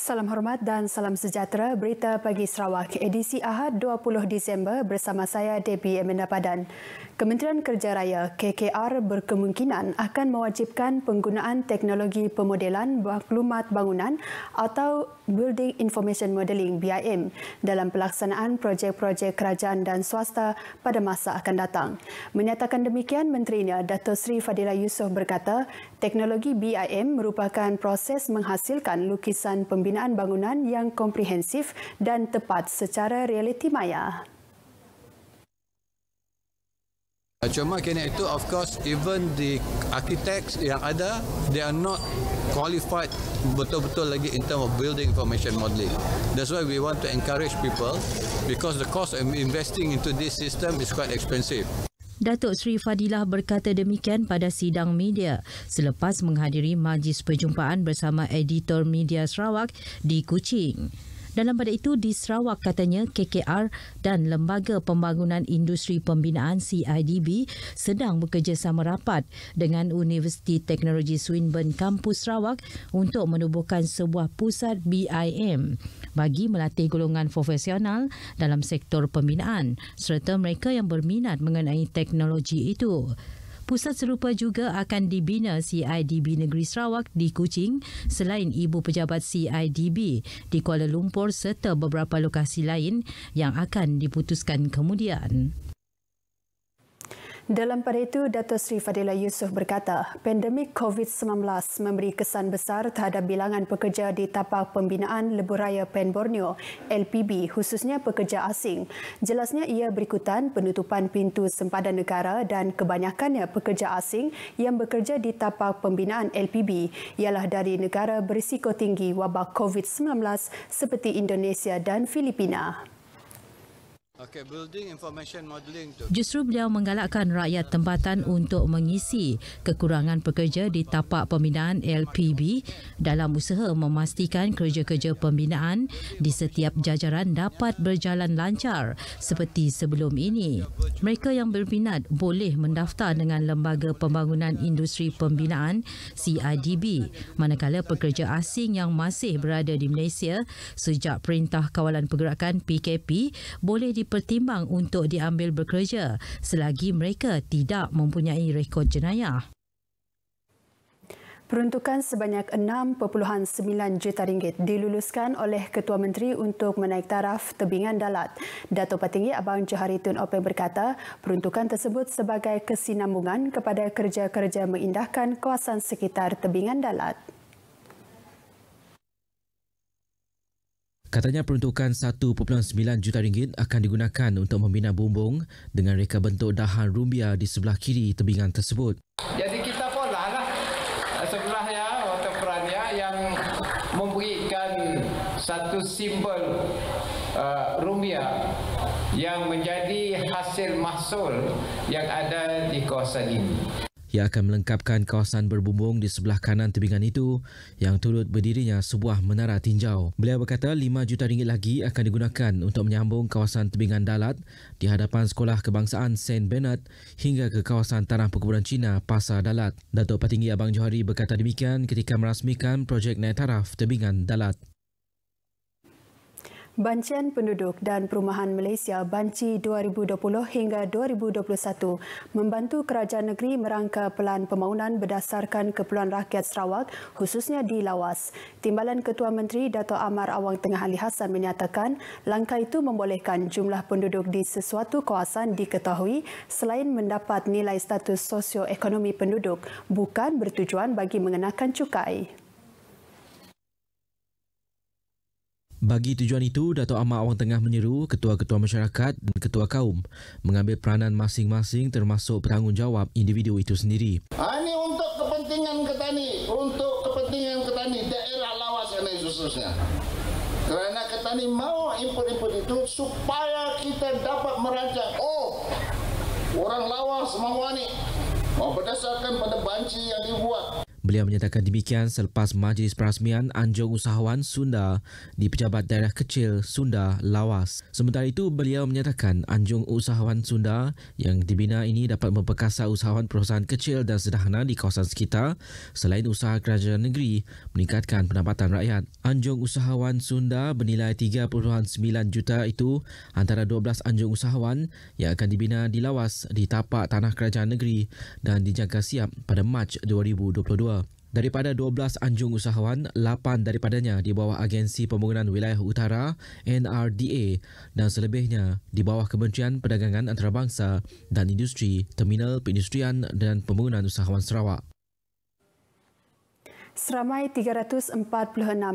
Salam hormat dan salam sejahtera. Berita Pagi Sarawak, edisi Ahad 20 Disember bersama saya Debbie Amanda Padan. Kementerian Kerja Raya KKR berkemungkinan akan mewajibkan penggunaan teknologi pemodelan maklumat bangunan atau Building Information Modelling BIM dalam pelaksanaan projek-projek kerajaan dan swasta pada masa akan datang. Menyatakan demikian, Menterinya Dato' Sri Fadilah Yusof berkata, teknologi BIM merupakan proses menghasilkan lukisan pembinaan bangunan yang komprehensif dan tepat secara realiti maya. Cuma kena itu, of course, even the architects yang ada, they are not qualified betul-betul lagi in terms of building information modelling. That's why we want to encourage people, because the cost of investing into this system is quite expensive. Datuk Sri Fadilah berkata demikian pada sidang media selepas menghadiri majlis perjumpaan bersama editor media Sarawak di Kuching. Dalam pada itu, di Sarawak katanya KKR dan Lembaga Pembangunan Industri Pembinaan CIDB sedang bekerjasama rapat dengan Universiti Teknologi Swinburne Kampus Sarawak untuk menubuhkan sebuah pusat BIM bagi melatih golongan profesional dalam sektor pembinaan serta mereka yang berminat mengenai teknologi itu. Pusat serupa juga akan dibina CIDB Negeri Sarawak di Kuching selain ibu pejabat CIDB di Kuala Lumpur serta beberapa lokasi lain yang akan diputuskan kemudian. Dalam pada itu, Dato' Sri Fadilah Yusof berkata, pandemik COVID-19 memberi kesan besar terhadap bilangan pekerja di tapak pembinaan Lebuhraya Pen Borneo, LPB, khususnya pekerja asing. Jelasnya ia berikutan penutupan pintu sempadan negara dan kebanyakannya pekerja asing yang bekerja di tapak pembinaan LPB ialah dari negara berisiko tinggi wabak COVID-19 seperti Indonesia dan Filipina. Justru beliau menggalakkan rakyat tempatan untuk mengisi kekurangan pekerja di tapak pembinaan LPB dalam usaha memastikan kerja-kerja pembinaan di setiap jajaran dapat berjalan lancar seperti sebelum ini. Mereka yang berminat boleh mendaftar dengan Lembaga Pembangunan Industri Pembinaan CIDB, manakala pekerja asing yang masih berada di Malaysia sejak Perintah Kawalan Pergerakan PKP boleh dipertimbang untuk diambil bekerja selagi mereka tidak mempunyai rekod jenayah. Peruntukan sebanyak RM6.9 juta diluluskan oleh Ketua Menteri untuk menaik taraf tebingan dalat. Dato' Patinggi Abang Johari Tun Openg berkata, peruntukan tersebut sebagai kesinambungan kepada kerja-kerja mengindahkan kawasan sekitar tebingan dalat. Katanya peruntukan RM1.9 juta akan digunakan untuk membina bumbung dengan reka bentuk dahan rumbia di sebelah kiri tebingan tersebut. Jadi kita pola lah sebelahnya atau perannya yang memberikan satu simbol rumbia yang menjadi hasil mahsul yang ada di kawasan ini. Ia akan melengkapkan kawasan berbumbung di sebelah kanan tebingan itu yang turut berdirinya sebuah menara tinjau. Beliau berkata RM5 juta lagi akan digunakan untuk menyambung kawasan tebingan dalat di hadapan Sekolah Kebangsaan St. Bernard hingga ke kawasan Tanah Perkebunan Cina Pasar Dalat. Dato' Patinggi Abang Johari berkata demikian ketika merasmikan projek naik taraf tebingan dalat. Bancian Penduduk dan Perumahan Malaysia Banci 2020 hingga 2021 membantu kerajaan negeri merangka pelan pembangunan berdasarkan keperluan rakyat Sarawak khususnya di Lawas. Timbalan Ketua Menteri Dato' Amar Awang Tengah Ali Hassan menyatakan langkah itu membolehkan jumlah penduduk di sesuatu kawasan diketahui selain mendapat nilai status sosioekonomi penduduk bukan bertujuan bagi mengenakan cukai. Bagi tujuan itu, Dato' Amar Awang Tengah menyeru ketua-ketua masyarakat dan ketua kaum mengambil peranan masing-masing termasuk bertanggungjawab individu itu sendiri. Ini untuk kepentingan ketani daerah Lawas dan khususnya. Kerana ketani mau input-input itu supaya kita dapat merancang. Orang Lawas mau ni. Berdasarkan pada banci yang dibuat. Beliau menyatakan demikian selepas majlis perasmian Anjung Usahawan Sunda di Pejabat Daerah Kecil Sunda, Lawas. Sementara itu, beliau menyatakan Anjung Usahawan Sunda yang dibina ini dapat memperkasa usahawan perusahaan kecil dan sederhana di kawasan sekitar selain usaha kerajaan negeri meningkatkan pendapatan rakyat. Anjung Usahawan Sunda bernilai 3.9 juta itu antara 12 anjung usahawan yang akan dibina di Lawas di tapak tanah kerajaan negeri dan dijangka siap pada Mac 2022. Daripada 12 anjung usahawan, 8 daripadanya di bawah Agensi Pembangunan Wilayah Utara NRDA dan selebihnya di bawah Kementerian Perdagangan Antarabangsa dan Industri, Terminal Perindustrian dan Pembangunan Usahawan Sarawak. Seramai 346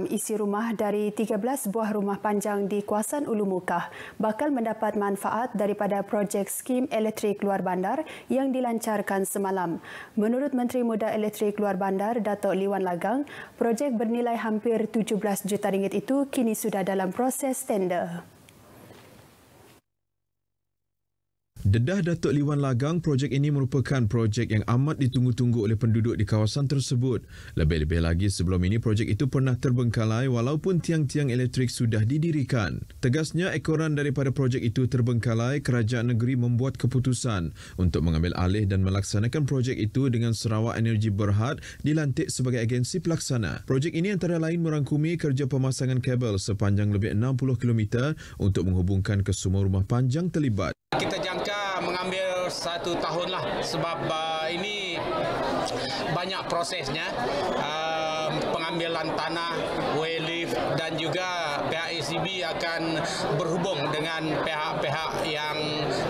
isi rumah dari 13 buah rumah panjang di kawasan Ulu Mukah bakal mendapat manfaat daripada projek skim elektrik luar bandar yang dilancarkan semalam. Menurut Menteri Muda Elektrik Luar Bandar, Datuk Liwan Lagang, projek bernilai hampir 17 juta ringgit itu kini sudah dalam proses tender. Dedah Datuk Liwan Lagang, projek ini merupakan projek yang amat ditunggu-tunggu oleh penduduk di kawasan tersebut. Lebih-lebih lagi sebelum ini projek itu pernah terbengkalai walaupun tiang-tiang elektrik sudah didirikan. Tegasnya, ekoran daripada projek itu terbengkalai, kerajaan negeri membuat keputusan untuk mengambil alih dan melaksanakan projek itu dengan Sarawak Energy Berhad dilantik sebagai agensi pelaksana. Projek ini antara lain merangkumi kerja pemasangan kabel sepanjang lebih 60 km untuk menghubungkan ke semua rumah panjang terlibat. Kita jangka mengambil 1 tahun lah sebab ini banyak prosesnya, pengambilan tanah, way lift dan juga pihak ACB akan berhubung dengan pihak-pihak yang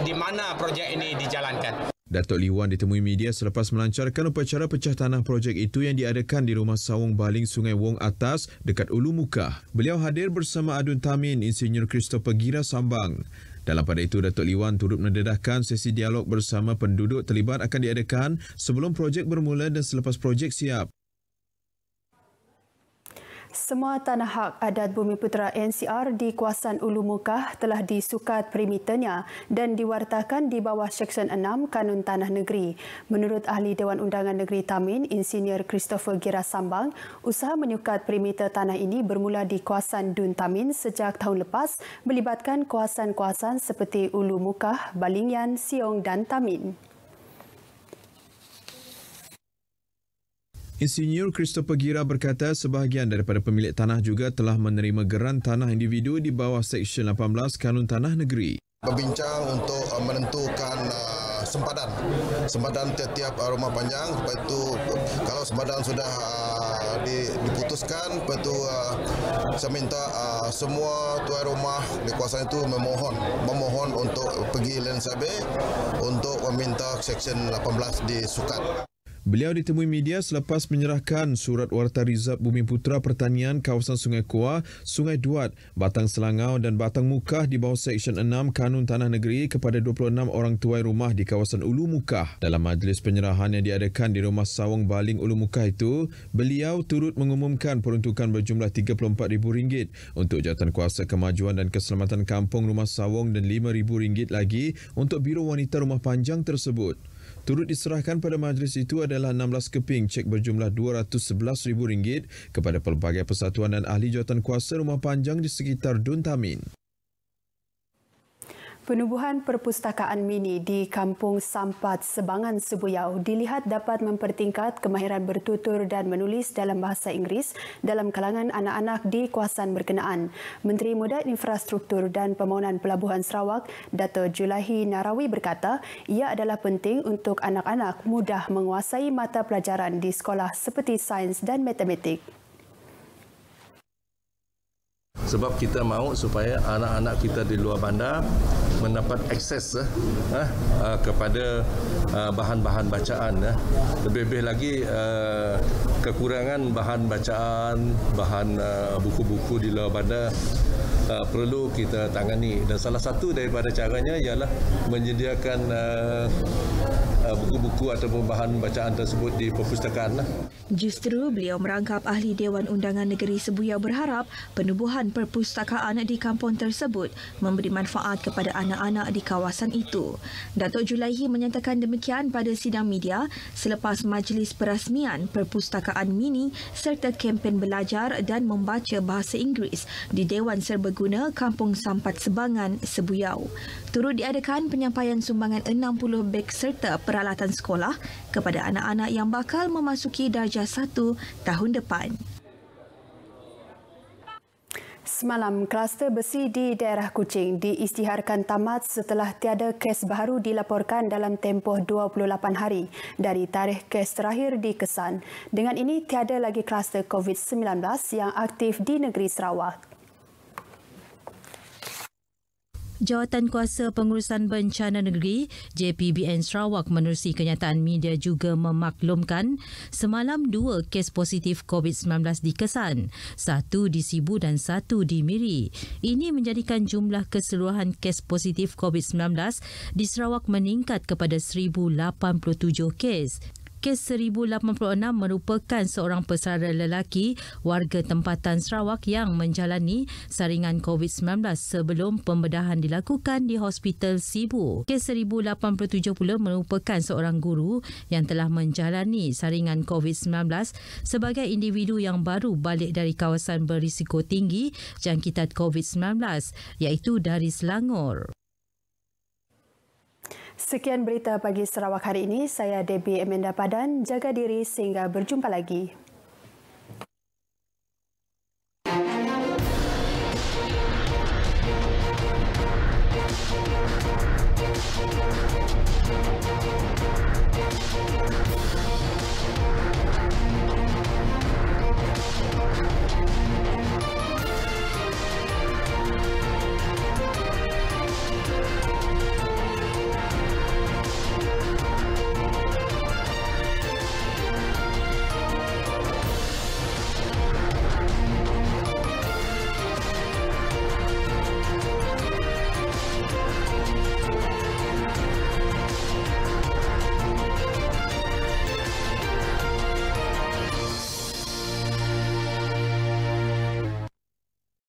di mana projek ini dijalankan. Datuk Liwan ditemui media selepas melancarkan upacara pecah tanah projek itu yang diadakan di Rumah Sawung Baling Sungai Wong Atas dekat Ulu Mukah. Beliau hadir bersama Adun Tamin, Insinyur Christopher Gira Sambang. Dalam pada itu, Datuk Liwan turut mendedahkan sesi dialog bersama penduduk terlibat akan diadakan sebelum projek bermula dan selepas projek siap. Semua tanah hak adat Bumiputera NCR di kawasan Ulu Mukah telah disukat perimeternya dan diwartakan di bawah Seksyen 6 Kanun Tanah Negeri. Menurut Ahli Dewan Undangan Negeri Tamin, Insinyur Christopher Gira Sambang, usaha menyukat perimeter tanah ini bermula di kawasan Dun Tamin sejak tahun lepas melibatkan kawasan-kawasan seperti Ulu Mukah, Balingyan, Siong dan Tamin. Insinyur Christopher Gira berkata sebahagian daripada pemilik tanah juga telah menerima geran tanah individu di bawah Seksyen 18 Kanun Tanah Negeri. Berbincang untuk menentukan sempadan tiap-tiap rumah panjang. Lepas itu kalau sempadan sudah diputuskan, lepas itu saya minta semua tuan rumah di kawasan itu memohon untuk pergi land survey untuk meminta Seksyen 18 disukat. Beliau ditemui media selepas menyerahkan surat Warta Rizab Bumiputera Pertanian kawasan Sungai Kuah, Sungai Duat, Batang Selangau dan Batang Mukah di bawah Seksyen 6 Kanun Tanah Negeri kepada 26 orang tuai rumah di kawasan Ulu Mukah. Dalam majlis penyerahan yang diadakan di Rumah Sawung Baling Ulu Mukah itu, beliau turut mengumumkan peruntukan berjumlah RM34,000 untuk Jawatankuasa Kemajuan dan Keselamatan Kampung Rumah Sawung dan RM5,000 lagi untuk Biro Wanita Rumah Panjang tersebut. Turut diserahkan pada majlis itu adalah 16 keping cek berjumlah RM211,000 kepada pelbagai persatuan dan ahli jawatankuasa rumah panjang di sekitar Dun Tamin. Penubuhan perpustakaan mini di Kampung Sampat Sebangan Sebuyau dilihat dapat mempertingkat kemahiran bertutur dan menulis dalam bahasa Inggeris dalam kalangan anak-anak di kawasan berkenaan. Menteri Muda Infrastruktur dan Pembangunan Pelabuhan Sarawak, Dato' Julaihi Narawi berkata, ia adalah penting untuk anak-anak mudah menguasai mata pelajaran di sekolah seperti sains dan matematik. Sebab kita mahu supaya anak-anak kita di luar bandar mendapat akses kepada bahan-bahan bacaan. Lebih-lebih lagi kekurangan bahan bacaan, bahan buku-buku di luar bandar perlu kita tangani, dan salah satu daripada caranya ialah menyediakan buku-buku ataupun bahan bacaan tersebut di perpustakaan. Justru beliau merangkap Ahli Dewan Undangan Negeri Sibuyau berharap penubuhan perpustakaan di kampung tersebut memberi manfaat kepada anak-anak di kawasan itu. Datuk Julaihi menyatakan demikian pada sidang media selepas majlis perasmian perpustakaan mini serta kempen belajar dan membaca bahasa Inggeris di Dewan Serbaguna Kampung Sampat Sebangan, Sibuyau. Turut diadakan penyampaian sumbangan 60 beg serta peralatan sekolah kepada anak-anak yang bakal memasuki darjah 1 tahun depan. Semalam, kluster besi di daerah Kuching diisytiharkan tamat setelah tiada kes baru dilaporkan dalam tempoh 28 hari dari tarikh kes terakhir dikesan. Dengan ini, tiada lagi kluster COVID-19 yang aktif di negeri Sarawak. Jawatankuasa Pengurusan Bencana Negeri JPBN Sarawak menerusi kenyataan media juga memaklumkan semalam 2 kes positif COVID-19 dikesan, 1 di Sibu dan 1 di Miri. Ini menjadikan jumlah keseluruhan kes positif COVID-19 di Sarawak meningkat kepada 1,087 kes. Kes 1086 merupakan seorang pesara lelaki warga tempatan Sarawak yang menjalani saringan COVID-19 sebelum pembedahan dilakukan di Hospital Sibu. Kes 1087 pula merupakan seorang guru yang telah menjalani saringan COVID-19 sebagai individu yang baru balik dari kawasan berisiko tinggi jangkitan COVID-19 iaitu dari Selangor. Sekian berita pagi Sarawak hari ini. Saya Debbie Amanda Padan. Jaga diri sehingga berjumpa lagi.